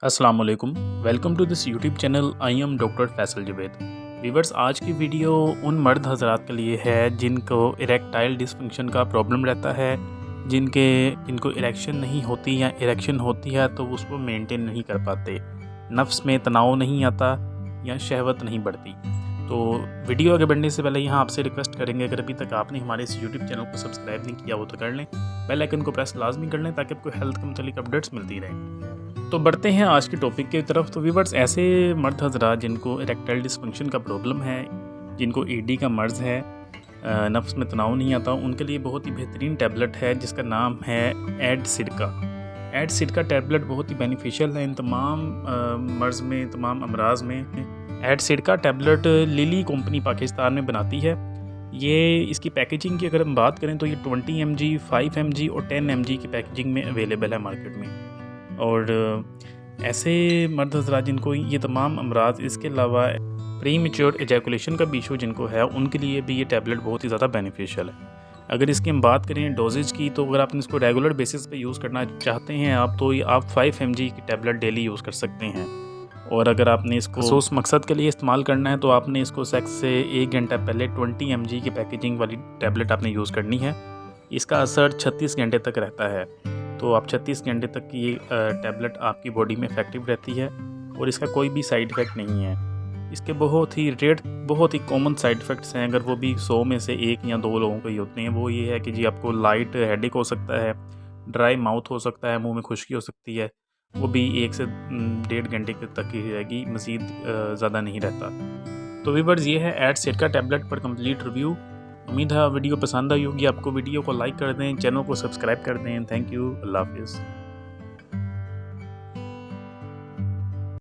अस्सलाम वालेकुम, welcome to this YouTube channel. I am doctor Faisal Zubaid. Viewers, आज की वीडियो उन मर्द हजरात के लिए है जिनको इरेक्टाइल डिसफंक्शन का प्रॉब्लम रहता है, जिनको इरेक्शन नहीं होती या इरेक्शन होती है तो उसको मेंटेन नहीं कर पाते, नफ्स में तनाव नहीं आता या शहवत नहीं बढ़ती। तो वीडियो आगे बढ़ने से पहले यहाँ आपसे रिक्वेस्ट करेंगे, अगर अभी तक आपने हमारे इस यूट्यूब चैनल को सब्सक्राइब नहीं किया हो तो कर लें, बेल आइकन को प्रेस लाजमी कर लें ताकि आपको हेल्थ के मुतालिक अपडेट्स मिलती रहें। तो बढ़ते हैं आज के टॉपिक की तरफ। तो व्यूअर्स, ऐसे मर्द हजरात जिनको इरेक्टाइल डिसफंक्शन का प्रॉब्लम है, जिनको ईडी का मर्ज़ है, नफ्स में तनाव नहीं आता, उनके लिए बहुत ही बेहतरीन टैबलेट है जिसका नाम है एड सिरका। एड सिरका टैबलेट बहुत ही बेनिफिशियल है इन तमाम मर्ज़ में, तमाम अमराज में। एड सिरका टैबलेट लिली कंपनी पाकिस्तान में बनाती है। ये इसकी पैकेजिंग की अगर हम बात करें तो ये 20 mg, 5 mg और 10 mg की पैकेजिंग में अवेलेबल है मार्केट में। और ऐसे मर्द हज़रात जिनको ये तमाम अमराज, इसके अलावा प्रीमेच्योर एजैकुलेशन का भी इशू जिनको है, उनके लिए भी ये टैबलेट बहुत ही ज़्यादा बेनिफिशियल है। अगर इसकी हम बात करें डोजेज की, तो अगर आपने इसको रेगुलर बेसिस पे यूज़ करना चाहते हैं आप, तो आप 5 mg की टैबलेट डेली यूज़ कर सकते हैं। और अगर आपने इसको खसूस मकसद के लिए इस्तेमाल करना है तो आपने इसको सेक्स से 1 घंटा पहले 20 mg की पैकेजिंग वाली टैबलेट आपने यूज़ करनी है। इसका असर 36 घंटे तक रहता है, तो आप 36 घंटे तक ये टैबलेट आपकी बॉडी में इफेक्टिव रहती है और इसका कोई भी साइड इफ़ेक्ट नहीं है। इसके बहुत ही रेयर, बहुत ही कॉमन साइड इफ़ेक्ट्स हैं, अगर वो भी 100 में से 1 या 2 लोगों को ही होते हैं। वो ये है कि जी आपको लाइट हेडेक हो सकता है, ड्राई माउथ हो सकता है, मुंह में खुश्की हो सकती है, वो भी 1 से 1.5 घंटे तक ही रहेगी, मज़ीद ज़्यादा नहीं रहता। तो व्यूअर्स, ये है एड सिरका टैबलेट पर कंप्लीट रिव्यू। उम्मीद है वीडियो पसंद आई होगी आपको। वीडियो को लाइक कर दें, चैनल को सब्सक्राइब कर दें। थैंक यू, अल्लाह हाफिज़।